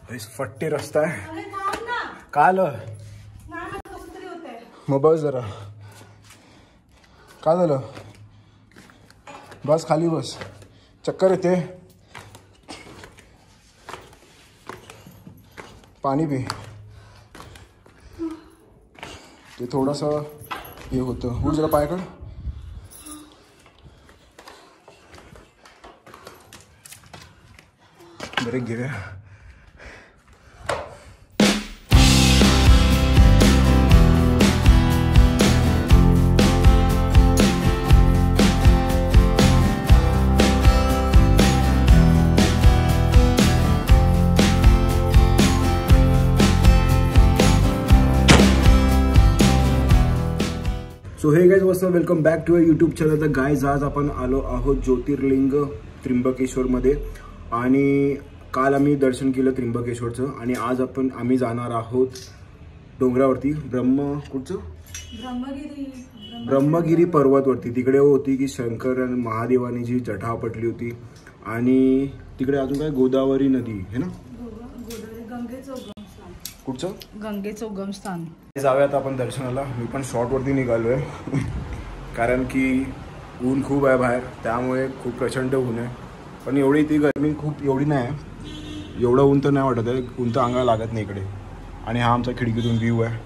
फट्टे रस्ता आहे का आलं मग बस जरा का झालं बस खाली बस चक्कर येते पाणी पी ते थोडंसं हे होतं उठ जरा पायाकडं ब्रेक घेऊया so hey guys what's up welcome back to YouTube channel. तर गाइज आज आपण आलो आहोत ज्योतिर्लिंग त्र्यंबकेश्वरमध्ये आणि काल आम्ही दर्शन केलं त्र्यंबकेश्वरचं आणि आज आम्ही जाणार आहोत डोंगरावरती ब्रह्मगिरी पर्वतवरती. तिकडे होती की शंकर आणि महादेवानी जी जटा पटली होती आणि तिकडे अजून काय गोदावरी नदी आहे ना कुठचं गंगेचं उगमस्थान. जाऊयात आपण दर्शनाला. मी पण शॉर्टवरती निघालो आहे कारण की ऊन खूप आहे बाहेर त्यामुळे खूप प्रचंड ऊन आहे. पण एवढी ती गरमी खूप एवढी नाही आहे एवढं ऊन तर नाही वाटत आहे. ऊन तर अंगाला लागत नाही इकडे. आणि हा आमचा खिडकीतून व्ह्यू आहे.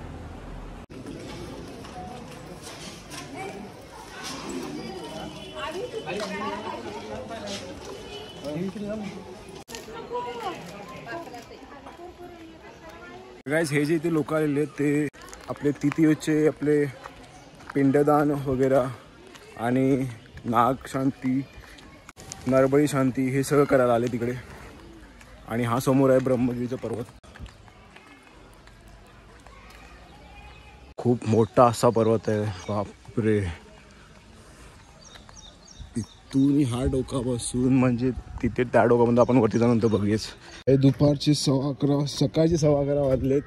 गाइस हे जे इथे लोक आलेले आहेत ते आपले तिथीचे आपले पिंडदान वगैरे आणि नाग शांती नरबळी शांती हे सगळं करायला आले तिकडे. आणि हा समोर आहे ब्रह्मगिरीचा पर्वत. खूप मोठा असा पर्वत आहे बापरे. इथून हा डोका बसून म्हणजे तिथे त्या डोकामध्ये आपण वरती जाऊन तर बघूयाच. दुपारचे 11:15 सकाळचे 11:15 वाजलेत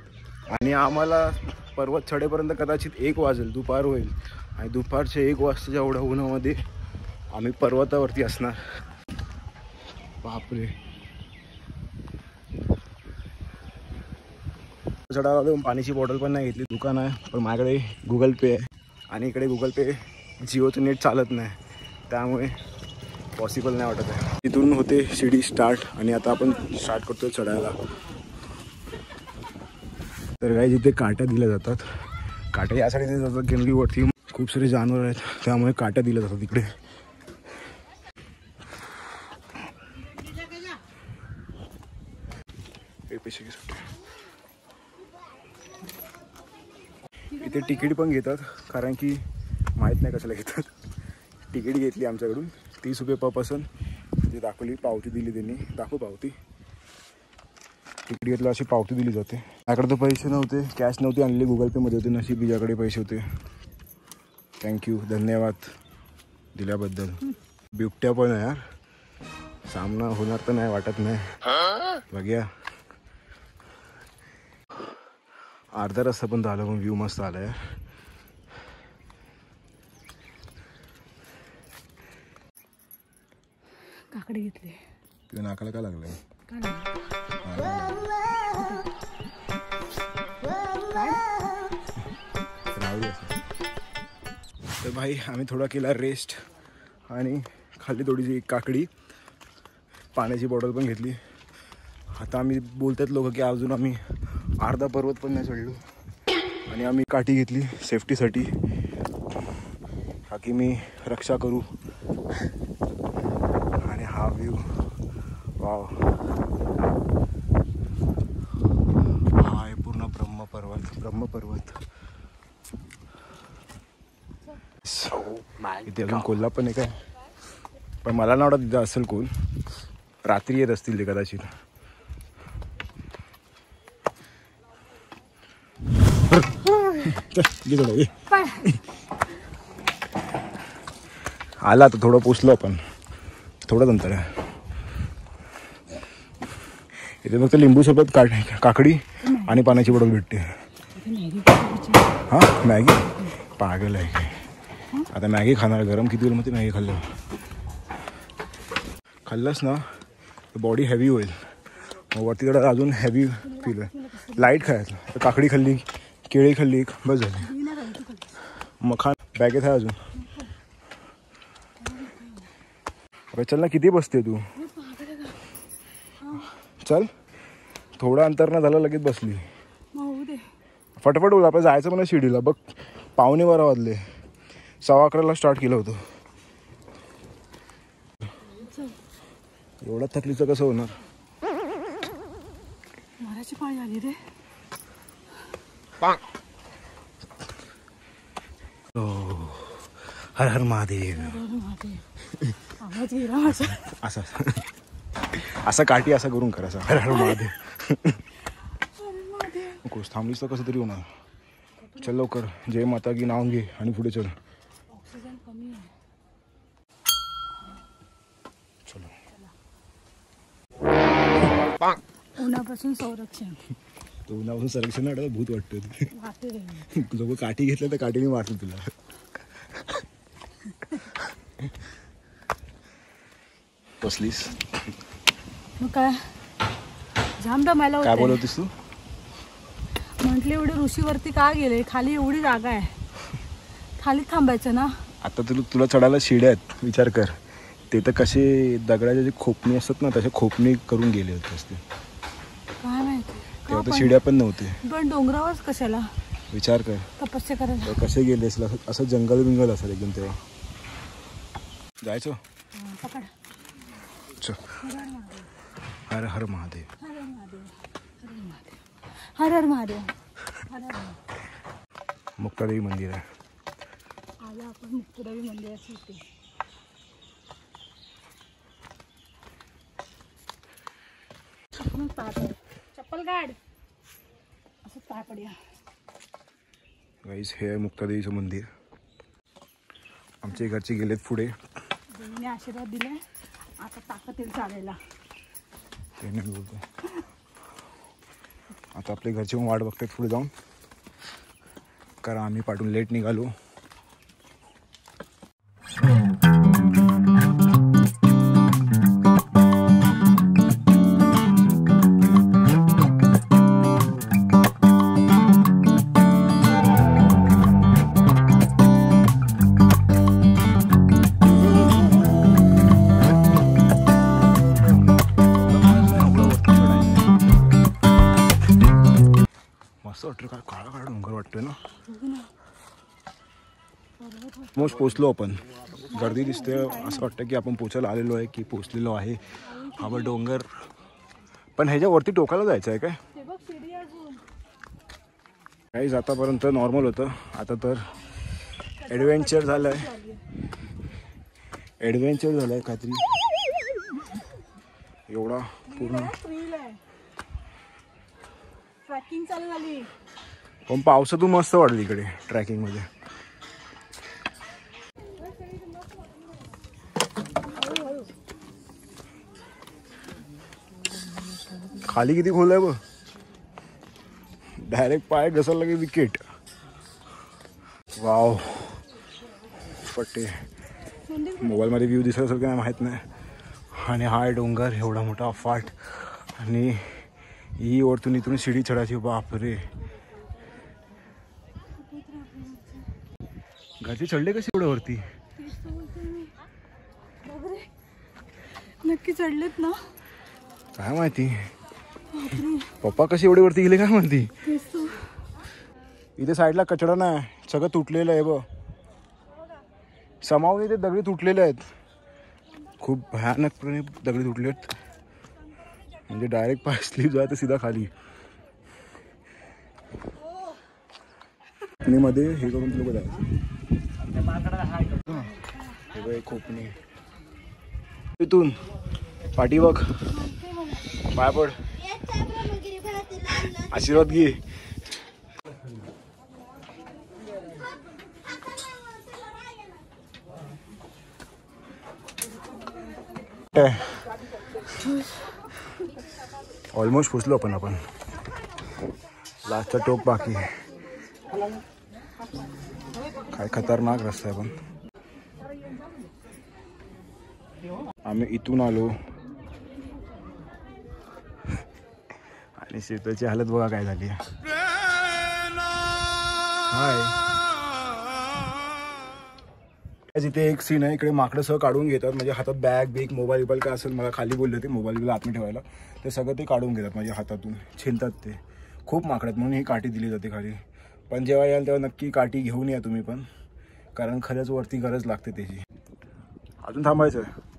आणि आम्हाला पर्वत चढेपर्यंत कदाचित 1 वाजेल दुपार होईल. आणि दुपारचे 1 वाजताच्या एवढ्या उन्हामध्ये आम्ही पर्वतावरती असणार. बापरे. चढायला पाण्याची बॉटल पण नाही घेतली. दुकान आहे पण माझ्याकडे गुगल पे आहे आणि इकडे गुगल पे जिओचं नेट चालत नाही त्यामुळे पॉसिबल नाही वाटत आहे. तिथून होते शिडी स्टार्ट आणि आता आपण स्टार्ट करतो चढायला. तर काही जिथे काट्या दिल्या जातात. काट्या यासाठी दिल्या जातात की वरती खूप सारे जानवर आहेत त्यामुळे काट्या दिल्या जातात तिकडे. इथे तिकीट पण घेतात कारण की माहीत नाही कशाला घेतात. तिकीट घेतली आमच्याकडून 30 रुपये पर पर्सन. ती दाखवली पावती दिली त्यांनी. दाखव पावती. तिकीट घेतलं अशी पावती दिली जाते. माझ्याकडे तर पैसे नव्हते कॅश नव्हती आणली गुगल पेमध्ये होते. नशीब तुझ्याकडे पैसे होते. थँक्यू धन्यवाद दिल्याबद्दल. बिबट्या पण आहे यार. सामना होणार तर नाही वाटत नाही. बघूया. अर्धा रस्ता पण झाला पण व्ह्यू मस्त आला यार. काकडे घेतले. तुझ्या नाकाला का लागलंय? तर भाई आम्ही थोडा केला रेस्ट आणि खाल्ली थोडीशी काकडी. पाण्याची बॉटल पण घेतली. आता आम्ही बोलतात लोक की अजून आम्ही अर्धा पर्वत पण नाही चढलो. आणि आम्ही काठी घेतली सेफ्टीसाठी बाकी मी रक्षा करू. आणि हा व्ह्यू वाव. हा आहे पूर्ण ब्रह्मपर्वत. इथे अजून कोल्हा पण आहे काय पण मला नाही वाटत तिथं असेल कोण. रात्री येत असतील ते कदाचित. आला तर थोडं पोचलो आपण. थोडंच अंतर आहे. इथे फक्त लिंबू सरबत काकडी आणि पाण्याची बॉटल भेटते. हां मॅगी पागल आहे काय. आता मॅगी खाणार गरम किती वेळ. मग ते मॅगी खाल्लंस ना बॉडी हेवी होईल. वरती जरा अजून हेवी फील आहे. लाईट खायचं, काकडी खाल्ली, केळी खाल्ली, बस झाली. मखान बॅगेत आहे अजून. अरे चल ना, किती बसते तू? चल, थोडं अंतर ना झालं लगेच बसली. फटाफट बोल, आपण जायचं मला शिर्डीला. बघ 11:15 वाजले, 11:15 स्टार्ट केलं होतं. एवढा थकलीचं कसं होणार? माराची पाळी आली रे. हर हर महादेव. आवाज गेला माझा. असं असं काठी असं करून करायचं, हर हर महादेव. थांबलीस तर कसं तरी होणार. चल लवकर, जय माता की नाव घे आणि पुढे चल. ऑक्सिजन कमी आहे. चलो. उन्हापासून संरक्षण. तो उन्हापासून संरक्षण नाही, भूत वाटतं. वाटे जवळ काठी घेतलं तर काठीने मारतो तुला. बसलीस मग काय जाम दमायला काय होते. बोलत होतीस तू? म्हटले एवढे ऋषीवरती का गेले? खाली एवढी जागा आहे, खाली थांबायचं ना. आता तुला चढायला शिड्या आहेत, विचार कर. ते तर कसे दगडाचे जे खोपणी असतात ना, तसे खोपणी करून गेले होते असते. काय माहिती तेव्हा तर शिड्या पण नव्हते. पण डोंगरावरच कशाला विचार कर तपस्या करायला. कसे गेले असेल. असं जंगल बिंगल असेल एकदम. तेव्हा जायचं. पकड. चल. हर हर महादेव. हर हर महादेव. हर हर महादेव. हर हर महादेव. मुक्तादेवी मंदिर आहे. आला आपण मुक्तादेवी मंदिराची इथे. चप्पल काढ. असं पाय पडूया. गाईस, हे आहे मुक्तादेवीचं मंदिर. आमच्या घरचे गेलेत पुढे. देवीने आशीर्वाद दिलाय, आता ताकद येईल चालायला. ते नाही बोलतो. आता आपले घरचे वाट बघतात पुढे जाऊन, कारण आम्ही पाठून लेट निघालो. मस्त वाटतं. काय काळा काळा डोंगर वाटतोय ना. मोस्ट पोचलो आपण. गर्दी दिसते, असं वाटतं की आपण पोचायला आलेलो आहे, की पोचलेलो आहे. हा बघ डोंगर. पण ह्याच्यावरती टोकाला जायचं आहे काय? काहीच आतापर्यंत नॉर्मल होतं, आता तर ॲडव्हेंचर झालं आहे. ॲडव्हेंचर झालं आहे काहीतरी. एवढा पूर्ण ट्रॅकिंग चालू झाली. पण पावसातून मस्त वाटलं इकडे ट्रॅकिंगमध्ये. खाली किती खोल आहे बघ. डायरेक्ट पाय घसरला की विकेट. वाव. पट्टे मोबाईलमध्ये व्ह्यू दिसत असेल की नाही माहीत नाही. आणि हा डोंगर एवढा मोठा फाट, आणि ही वरतून इथून शिडी चढायची. बापरे. घरचे चढले कसे एवढं वरती? नक्की चढलेत ना, काय माहिती. पप्पा कसे एवढे वरती गेले काय माहिती. इथे साईडला कचरा नाही, सगळं तुटलेलं आहे बघ. समावून इथे दगडी तुटलेले आहेत. खूप भयानकपणे दगडी तुटलेत. म्हणजे डायरेक्ट पाय स्लीप जायचं सीधा खाली. आणि मध्ये हे करून लोक जायचं. हे बघ खोपणी. इथून पाठी बघ, पाय पड, आशीर्वाद घे. ऑलमोस्ट पोचलो आपण. लास्टचा टोक बाकी. काय खतरनाक रस्ता आहे. पण आम्ही इथून आलो, आणि शीतलची हालत बघा काय झाली. हाय. इथे एक सीन आहे, इकडे माकडं सह काढून घेतात, म्हणजे हातात बॅग बिग मोबाईल बिबाईल काय असेल, मला खाली बोलले होते मोबाईल बिबाईल आतमध्ये ठेवायला, ते सगळं ते काढून घेतात माझ्या हातातून, छिनतात ते. खूप माकडं आहेत म्हणून ही काठी दिली जाते खाली. पण जेव्हा याल तेव्हा नक्की काठी घेऊन या तुम्ही पण, कारण खरंच वरती गरज लागते त्याची. अजून थांबायचं आहे.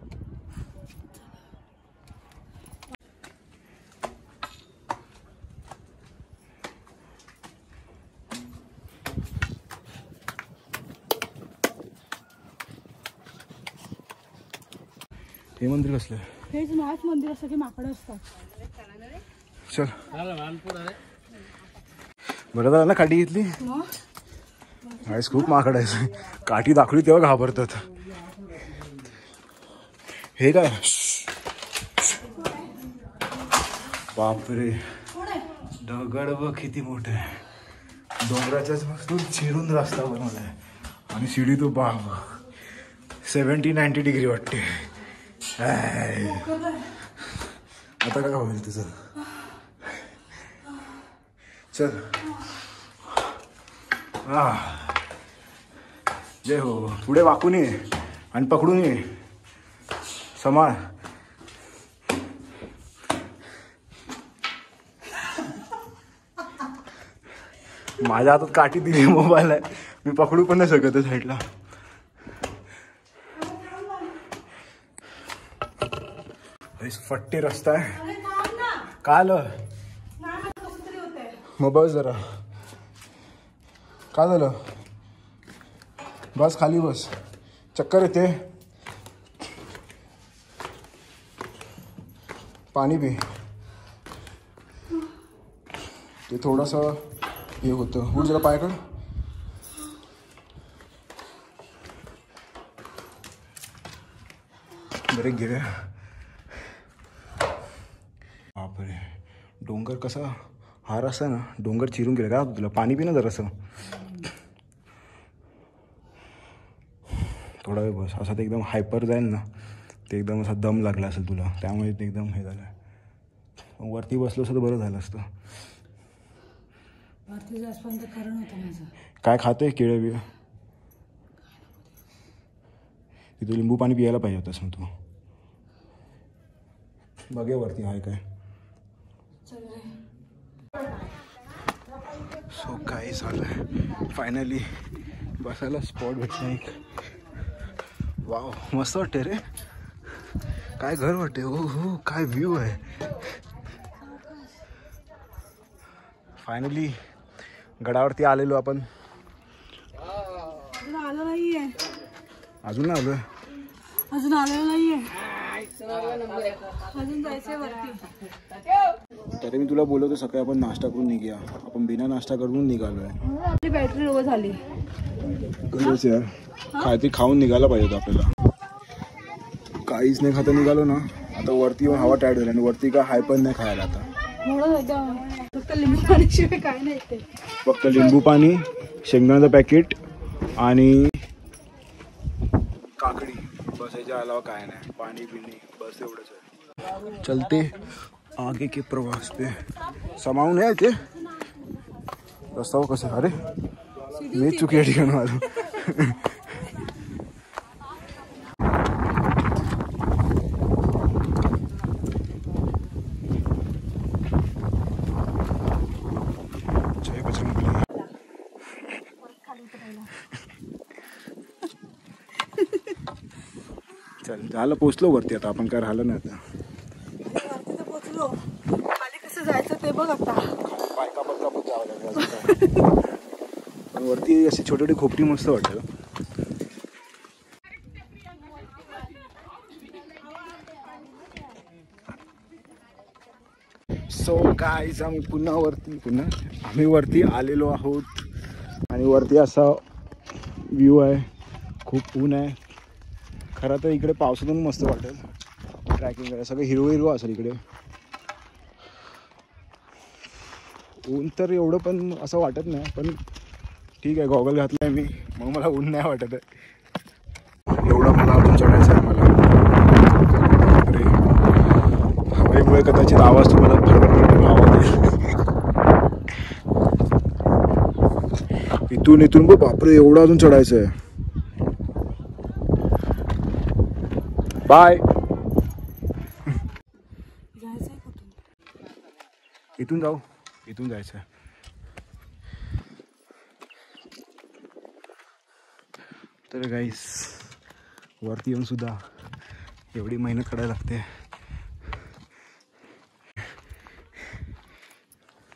हे मंदिर कसलं? हेच नाच मंदिर असं की माकडं असतात. चल बरं झालं ना काठी घेतली. आज खूप माकड आहे, काठी दाखवली तेव्हा घाबरतात. हे काय? बापरे, दगड बघ किती मोठे आहे. डोंगराच्याच वस्तू चिरून रस्ता बनवलाय आणि शिडी तो बाग 70-90 डिग्री वाटते. आता काय होईल तुझं? चल. जय हो. पुढे वाकून ये आणि पकडून ये. समाळ. माझ्या हातात काठी दिली, मोबाईल आहे, मी पकडू पण नाही शकत साईडला. फट्टे रस्ता आहे. का आलं मग? बस जरा. काय झालं? बस खाली बस, चक्कर येते. पाणी पी. ते थोडंसं हे होतं. उठ जरा पायाकडं. ब्रेक घे. बापरे, डोंगर कसा हा रस्ता ना, डोंगर चिरून गेला का तुला? पाणी पी ना जरासं. थोडा वेळ बस. असा ते एकदम हायपर जाईल ना, ते एकदम असा दम लागला असेल तुला, त्यामुळे ते एकदम हे झालं. वरती बसलो असं तर बरं झालं असतं. वरती जास्तपर्यंत कारण होतं माझं. काय खातोय? केळं बिळं? तिथं लिंबू पाणी पियायला पाहिजे होतंस मग तू. बघे वरती आहे काय. सो काय झालं, फायनली बसायला स्पॉट भेटला एक. वाव, मस्त वाटते रे. काय घर वाटते. हो हो, काय व्ह्यू आहे. फायनली गडावरती आलेलो आपण. आलो नाहीये अजून. ना आलोय अजून आलेलो नाहीये. अजून जायचंय वरती. तरी मी तुला बोलवतो सकाळी आपण नाश्ता करून निघूया. आपण बिना नाश्ता करून निघालोय. आपली बॅटरी लो झाली. खरंच यार, काय ते खाऊन निघायला पाहिजे होतं आपल्याला. काहीच नाही खाता निघालो ना. आता वरती येऊन हवा टाईट झाली आणि वरती काय हाय पण नाही खायला आता. फक्त लिंबू पाणी शिवाय काय नाही ते. फक्त लिंबू पाणी, शेंगदाण्याचं पॅकेट आणि काकडी, बस. याच्या अलावा काय नाही. पाणी बिणी बस, एवढंच आहे. चलते आगे के प्रवास पे. समावून आहे ते रस्ता कसं. अरे मी चुकी या ठिकाणी आलो. जय बजरंगबली. चल झालं, पोचलो वरती. आता आपण काय राहिलं नाही. आता वरती तर पोचलो, खाली कसं जायचं ते बघ. आता पायका पत्ता जावं लागलं. वरती अशी छोटी छोटी खोपटी मस्त वाटतं. सो गाईज, आम्ही वरती आलेलो आहोत आणि वरती असा व्ह्यू आहे. खूप ऊन आहे. खरं तर इकडे पावसातून मस्त वाटेल ट्रॅकिंग करायला. सगळं हिरवं हिरवं असेल इकडे. ऊन तर एवढं पण असं वाटत नाही, पण ठीक आहे. गॉगल घातलाय मी, मग मला ऊन नाही वाटत आहे. एवढा मला अजून चढायचं आहे. मला हवेमुळे कदाचित आवाज तुम्हाला फरक आवाज इथून बघ, बापरे एवढं अजून चढायचं आहे. बाय. इथून जाऊ, इथून जायचं. तर गाईस वरती येऊन सुद्धा एवढी मेहनत करायला लागते.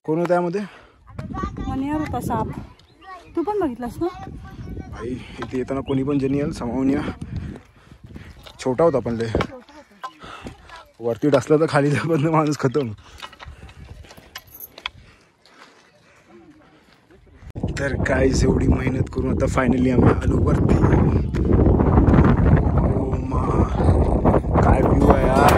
कोण होता यामध्ये? मनियार होता साप. तू पण बघितलास ना? भाई इथे येताना कोणी पण जेनियल सामावून या. छोटा होता पण लय. वरती डसला तर खाली पण माणूस खतम. तर काय एवढी मेहनत करून आता फायनली आम्ही आलो वरती. ओ मा, काय व्ह्यू आहे यार.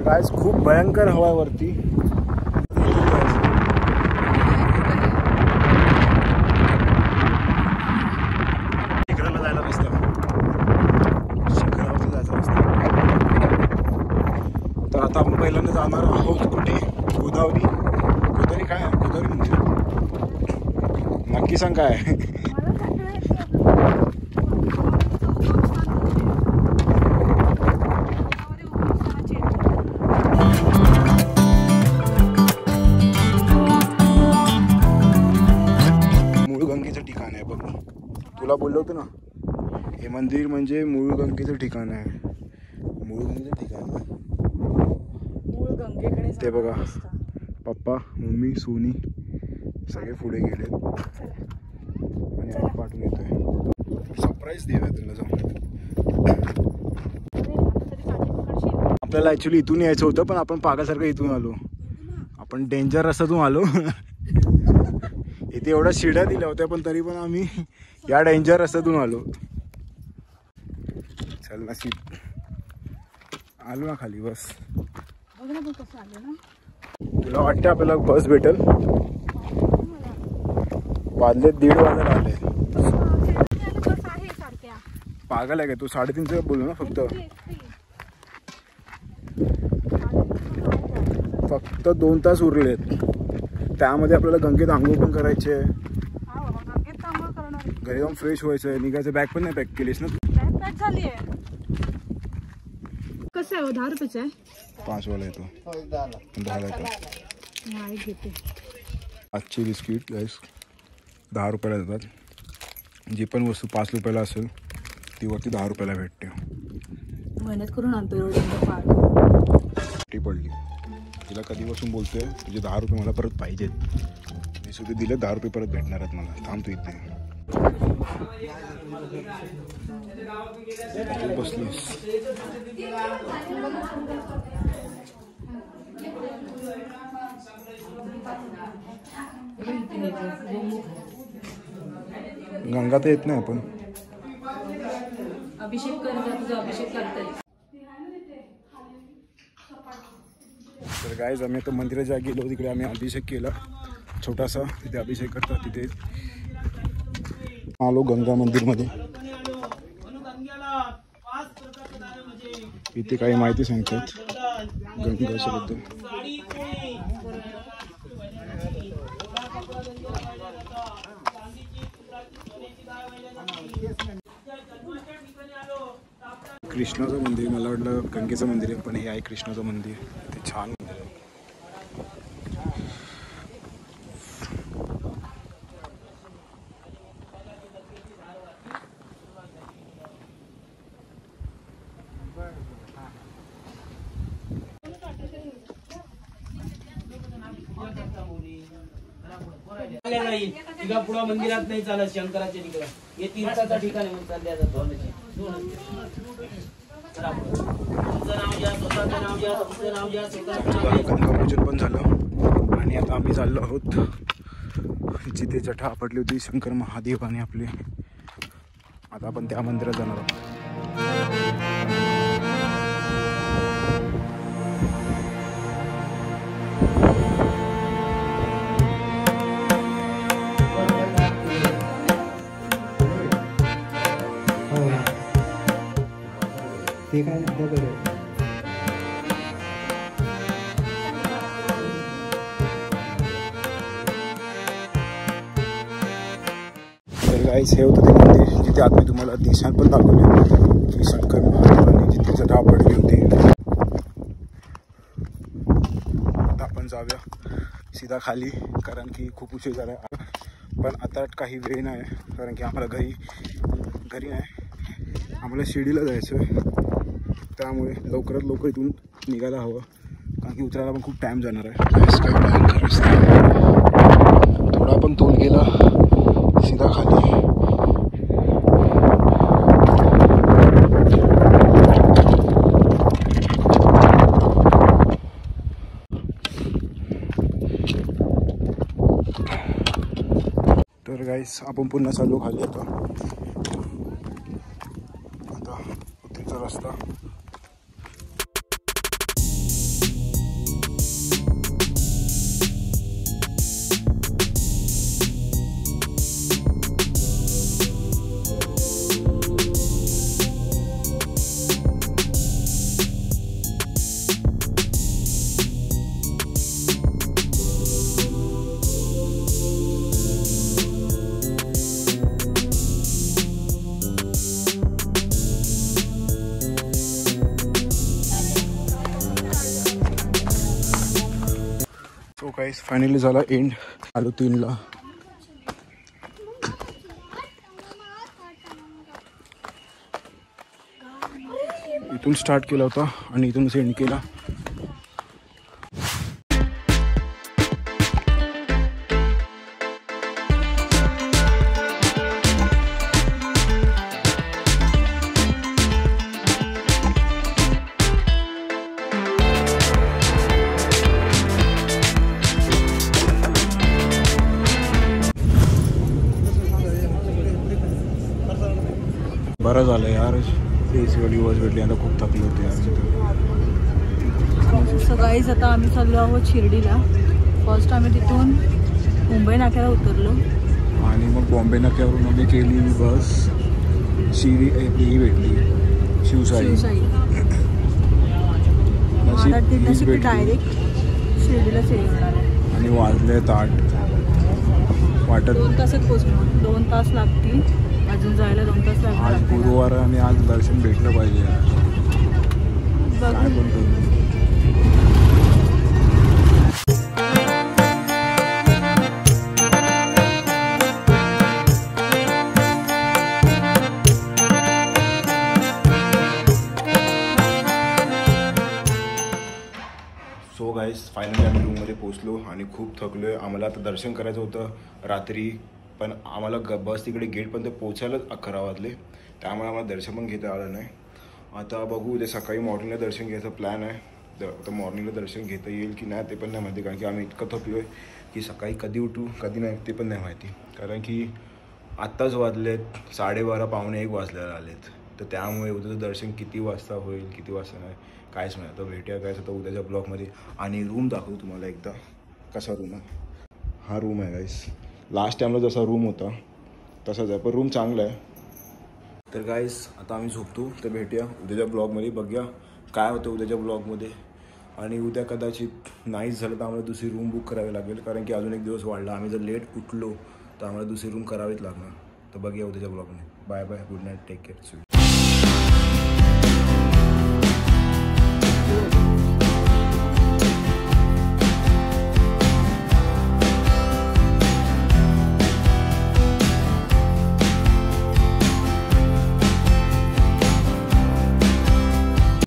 गाइस खूप भयंकर हवा आहे वरती. शिखराला जायला रस्ता, शिखरावरती जायचा रस्ता. तर आता आपण पहिल्यांदा जाणार आहोत कुठे? गोदावरी. गोदावरी काय? गोदावरी मंदिर नक्की सांग काय? तुला बोललो होतो ना, हे मंदिर म्हणजे मूळ गंगेचं ठिकाण आहे. मूळ गंगेचं ठिकाण मूळ गंगेकडे ते बघा. पप्पा, मम्मी, सोनी सगळे पुढे गेलेत आणि आम्ही पाठवून येतोय. सरप्राईज देऊया तुला जाऊन. आपल्याला ऍक्च्युली इथून यायचं होतं, पण आपण पागासारखं इथून आलो. आपण डेंजर रस्त्यातून आलो. इथे एवढ्या शिड्या दिल्या होत्या, पण तरी पण आम्ही या डेंजर रस्त्यातून आलो. चल नसीब आलो ना खाली. बस तुला वाटतं आपल्याला बस भेटेल? वाजले 1:30 वाजायला आले. पागल आहे का तू? 3:30 बोलू ना फक्त. 2 तास उरलेत. त्यामध्ये आपल्याला गंगेत आंघोळ पण करायचे आहे, घरी जाऊन फ्रेश व्हायचं आहे, निघायचं. बॅग पण नाही पॅक केलीस ना? बॅग पॅक झाली आहे. कसं आहे? 10 रुपयाचं आहे. 5 वाला येतो, 10 येतो. आजची बिस्किट गाईस 10 रुपयाला देतात. जी पण वस्तू 5 रुपयाला असेल ती वरती 10 रुपयाला भेटते. मेहनत करून आणतो एवढी. पडली तिला कधीपासून बोलतोय तुझे 10 रुपये मला परत पाहिजेत. मी सुद्धा दिले, 10 रुपये परत भेटणार आहेत मला. थांबतो इथे. बसलीस गंगा तर येत नाही. आपण अभिषेक करता, अभिषेक करता. तर गाईज आम्ही आता मंदिराच्या गेलो, तिकडे आम्ही अभिषेक केला छोटासा. तिथे अभिषेक करतात. तिथे आलो गंगा मंदिरमध्ये. इथे काही माहिती सांगतात गंगाच्याबद्दल. कृष्णाचं मंदिर, मला वाटलं गंगेचं मंदिर आहे, पण हे आहे कृष्णाचं मंदिर. ते छान मंदिर आहे. पुढे मंदिरात नाही चालत. शंकराच्या तिकडं हे तीर्थाचं ठिकाण आहे. चालल्या जातो. तुमचं नाव जे गंगापूजन पण झालं आणि आता आम्ही चाललो आहोत जिथे जटा आपटली होती शंकर महादेव आणि आपले. आता आपण त्या मंदिरात जाणार आहोत. ते काय तर गाईस हे होतं ते मंदिर जिथे आता मी तुम्हाला दिशान पण दाखवले की शंकर महादेवाने जिथे जटा पडली होती. आता आपण जाऊया सीधा खाली कारण की खूप उशीर झाला. पण आता काही वेळ नाही कारण की आम्हाला घरी नाही, आम्हाला शिर्डीला जायचं आहे. त्यामुळे लवकरात लवकर इथून निघायला हवं कारण की उतरायला पण खूप टाईम जाणार आहे. काही भयंकर रस्ता थोडा पण तोल गेला सीधा खाली. तर गाईस आपण पुन्हा चालू खाली. आता उतरीचा रस्ता. तो गाईस फायनली झाला एंड. आलो 3ला. इथून स्टार्ट केला होता आणि इथूनच एंड केला. बरं झालं यार एसीवाली बस भेटली. आता खूप थकली होती यार. सकाळीच आता आम्ही चाललो आहोत शिर्डीला. फर्स्ट आम्ही तिथून मुंबई नाक्याला उतरलो आणि मग बॉम्बे नाक्यावरून आम्ही केली बस ही भेटली शिवसाई. डायरेक्ट शिर्डीलाच येणार आहे आणि वाजले 8 वाटत 2 तासात पोचलो. 2 तास लागतील अजून जायला. 2 तास लागतील. आज गुरुवार आणि आज दर्शन भेटलं पाहिजे. काय बोलतो सो गाईस फायनली आम्ही रूममध्ये पोचलो आणि खूप थकलो आहे. आम्हाला आता दर्शन करायचं होतं रात्री, पण आम्हाला बस तिकडे गेटपर्यंत पोचायलाच 11 वाजले. त्यामुळे आम्हाला दर्शन पण घेता आलं नाही. आता बघू उद्या सकाळी मॉर्निंगला दर्शन घ्यायचा प्लॅन आहे. आता मॉर्निंगला दर्शन घेता येईल की नाही ते पण नाही माहिती कारण की आम्ही इतकं थकलो आहे की सकाळी कधी उठू कधी नाही ते पण नाही माहिती. कारण की आत्ताच वाजलेत 12:30 पावणे 1 वाजलेला आलेत. तर त्यामुळे उद्याचं दर्शन किती वाजता होईल किती वाजता नाही कायच नाही. आता भेटूया काय आता उद्याच्या ब्लॉगमध्ये. आणि रूम दाखवू तुम्हाला एकदा कसा रूम आहे. हा रूम आहे गाईस. लास्ट टाईमला जसा रूम होता तसाच आहे पण रूम चांगला आहे. तर गाईस आता आम्ही झोपतो. तर भेटूया उद्याच्या ब्लॉगमध्ये. बघूया काय होतं उद्याच्या ब्लॉगमध्ये. आणि उद्या कदाचित नाहीच झालं तर आम्हाला दुसरी रूम बुक करावी लागेल कारण की अजून एक दिवस वाढला. आम्ही जर लेट उठलो तर आम्हाला दुसरी रूम करावीच लागणार. तर बघूया उद्याच्या ब्लॉगमध्ये. Bye bye. Good night. Take care.